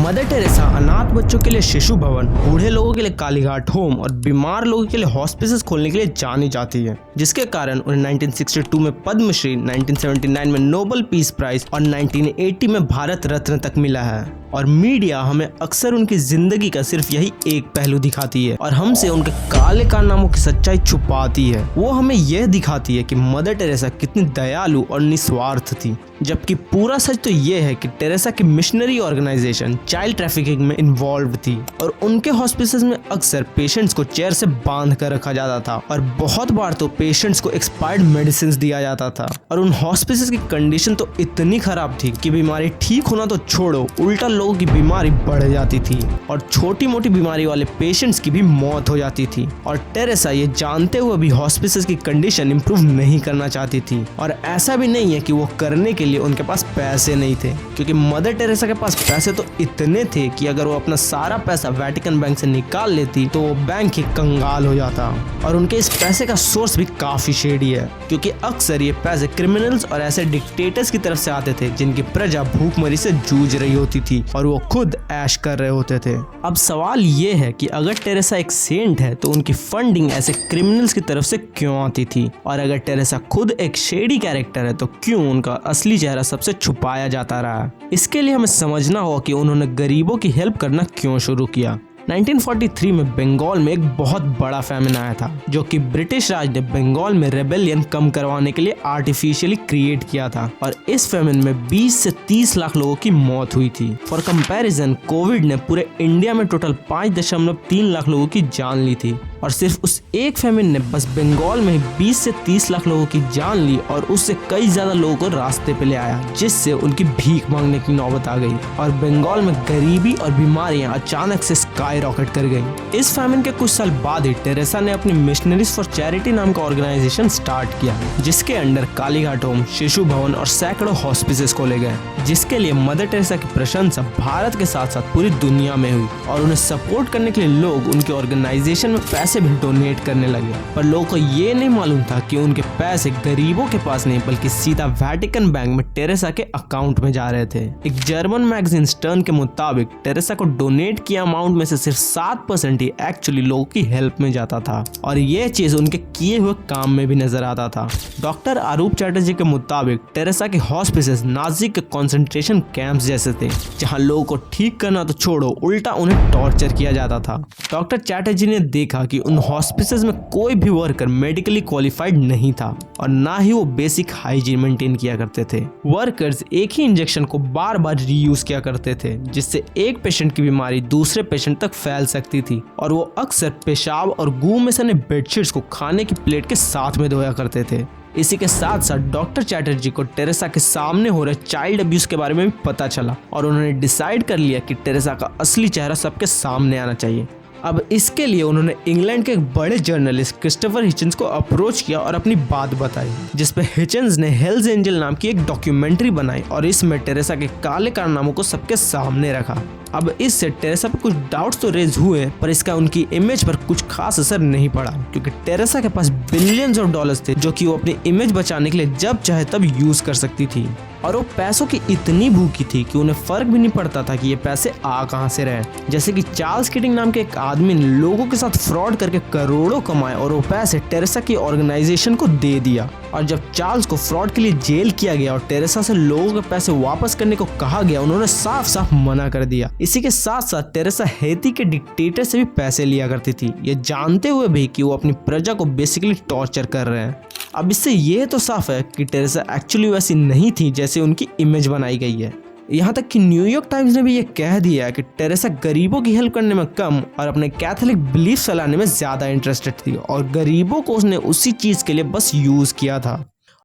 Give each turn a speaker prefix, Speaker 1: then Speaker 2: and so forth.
Speaker 1: Mother Teresa अनाथ बच्चों के लिए शिशु भवन, बूढ़े लोगों के लिए कालीघाट होम और बीमार लोगों के लिए हॉस्पिसेस खोलने के लिए जानी जाती है, जिसके कारण उन्हें 1962 में पद्मश्री, 1979 में नोबेल पीस प्राइज और 1980 में भारत रत्न तक मिला है। और मीडिया हमें अक्सर उनकी जिंदगी का सिर्फ यही एक पहलू दिखाती है और हमसे उनके काले कारनामों की सच्चाई छुपाती है। वो हमें यह दिखाती है कि मदर टेरेसा कितनी दयालु और निस्वार्थ थी, जबकि पूरा सच तो ये है कि टेरेसा की मिशनरी ऑर्गेनाइजेशन चाइल्ड ट्रैफिकिंग में इन्वॉल्व थी और उनके हॉस्पिसेस में अक्सर पेशेंट्स को चेयर से बांध कर रखा जाता था और बहुत बार तो पेशेंट्स को एक्सपायर्ड मेडिसिन दिया जाता था। और उन हॉस्पिसेस की कंडीशन तो इतनी खराब थी कि बीमारी ठीक होना तो छोड़ो, उल्टा लोगों की बीमारी बढ़ जाती थी और छोटी मोटी बीमारी वाले पेशेंट्स की भी मौत हो जाती थी। और टेरेसा ये जानते हुए भी हॉस्पिसेस की कंडीशन इंप्रूव नहीं करना चाहती थी। और ऐसा भी नहीं है कि वो करने के लिए उनके पास पैसे नहीं थे, क्योंकि मदर टेरेसा के पास पैसे तो इतने थे कि अगर वो अपना सारा पैसा वेटिकन बैंक से निकाल लेती तो वो बैंक ही कंगाल हो जाता। और उनके इस पैसे का सोर्स भी काफी शेडी है, क्योंकि अक्सर ये पैसे क्रिमिनल्स और ऐसे डिक्टेटर्स की तरफ से आते थे जिनकी प्रजा भूखमरी से जूझ रही होती थी और वो खुद ऐश कर रहे होते थे। अब सवाल ये है कि अगर टेरेसा एक सेंट है तो उनकी फंडिंग ऐसे क्रिमिनल्स की तरफ से क्यों आती थी, और अगर टेरेसा खुद एक शेडी कैरेक्टर है तो क्यों उनका असली चेहरा सबसे छुपाया जाता रहा। इसके लिए हमें समझना होगा कि उन्होंने गरीबों की हेल्प करना क्यों शुरू किया। 1943 में बंगाल में एक बहुत बड़ा फैमिन आया था, जो कि ब्रिटिश राज ने बंगाल में रेबेलियन कम करवाने के लिए आर्टिफिशियली क्रिएट किया था। और इस फैमिन में 20 से 30 लाख लोगों की मौत हुई थी। फॉर कंपैरिजन, कोविड ने पूरे इंडिया में टोटल 5.3 लाख लोगों की जान ली थी। और सिर्फ उस एक फैमिन ने बस बंगाल में 20 से 30 लाख लोगों की जान ली और उससे कई ज्यादा लोगों को रास्ते पे ले आया, जिससे उनकी भीख मांगने की नौबत आ गई और बंगाल में गरीबी और बीमारियां अचानक से स्काई रॉकेट कर गई। इस फैमिन के कुछ साल बाद ही टेरेसा ने अपनी मिशनरीज फॉर चैरिटी नाम का ऑर्गेनाइजेशन स्टार्ट किया, जिसके अंडर कालीघाट होम, शिशु भवन और सैकड़ों हॉस्पिसेस खोले गए, जिसके लिए मदर टेरेसा की प्रशंसा भारत के साथ साथ पूरी दुनिया में हुई। और उन्हें सपोर्ट करने के लिए लोग उनके ऑर्गेनाइजेशन में पैसे भी डोनेट करने लगे। पर लोगों को ये नहीं मालूम था कि उनके पैसे गरीबों के पास नहीं बल्कि सीधा वेटिकन बैंक में टेरेसा के अकाउंट में जा रहे थे। एक जर्मन मैगजीन स्टर्न के मुताबिक टेरेसा को डोनेट किया अमाउंट में से सिर्फ 7% ही एक्चुअली लोगों की हेल्प में जाता था, और ये चीज उनके किए हुए काम में भी नजर आता था। डॉक्टर अरूप चैटर्जी के मुताबिक टेरेसा के हॉस्पिसेस नाजी के कंसंट्रेशन कैंप्स जैसे थे, जहां लोगों को ठीक करना तो छोड़ो, उल्टा उन्हें टॉर्चर किया जाता था। डॉक्टर चैटर्जी ने देखा कि उन हॉस्पिसेस में कोई भी वर्कर मेडिकली क्वालिफाइड नहीं था और ना ही वो बेसिक हाइजीन मेंटेन किया करते थे। वर्कर्स एक ही इंजेक्शन को बार बार रीयूज किया करते थे, जिससे एक पेशेंट की बीमारी दूसरे पेशेंट तक फैल सकती थी। और वो अक्सर पेशाब और गू में सने बेडशीट्स को खाने की प्लेट के साथ में धोया करते थे। इसी के साथ साथ डॉक्टर चैटर्जी को टेरेसा के सामने हो रहे चाइल्ड अब्यूज के बारे में भी पता चला और उन्होंने डिसाइड कर लिया कि टेरेसा का असली चेहरा सबके सामने आना चाहिए। अब इसके लिए उन्होंने इंग्लैंड के एक बड़े जर्नलिस्ट क्रिस्टोफर हिचन्स को अप्रोच किया और अपनी बात बताई, जिसपे हिचन्स ने हेल्स एंजल नाम की एक डॉक्यूमेंट्री बनाई और इसमें टेरेसा के काले कारनामों को सबके सामने रखा। अब इससे टेरेसा पर कुछ डाउट्स तो रेज हुए, पर इसका उनकी इमेज पर कुछ खास असर नहीं पड़ा, क्योंकि टेरेसा के पास बिलियंस ऑफ डॉलर्स थे, जो कि वो अपनी इमेज बचाने के लिए जब चाहे तब यूज कर सकती थी। और वो पैसों की इतनी भूखी थी कि उन्हें फर्क भी नहीं पड़ता था कि ये पैसे आ कहां से रहे। जैसे कि चार्ल्स किटिंग नाम के एक आदमी ने लोगों के साथ फ्रॉड करके करोड़ों कमाए और वो पैसे टेरेसा की ऑर्गेनाइजेशन को दे दिया। और जब चार्ल्स को फ्रॉड के लिए जेल किया गया और टेरेसा से लोगों के पैसे वापस करने को कहा गया, उन्होंने साफ साफ मना कर दिया। इसी के साथ साथ टेरेसा हैती के डिक्टेटर से भी पैसे लिया करती थी, ये जानते हुए भी कि वो अपनी प्रजा को बेसिकली टॉर्चर कर रहे हैं। अब इससे ये तो साफ है कि टेरेसा एक्चुअली वैसी नहीं थी जैसे उनकी इमेज बनाई गई है। यहाँ तक कि न्यूयॉर्क टाइम्स ने भी ये कह दिया कि टेरेसा गरीबों की हेल्प करने में कम और अपने कैथोलिक बिलीफ फैलाने में ज्यादा इंटरेस्टेड थी और गरीबों को उसने उसी चीज के लिए बस यूज किया था।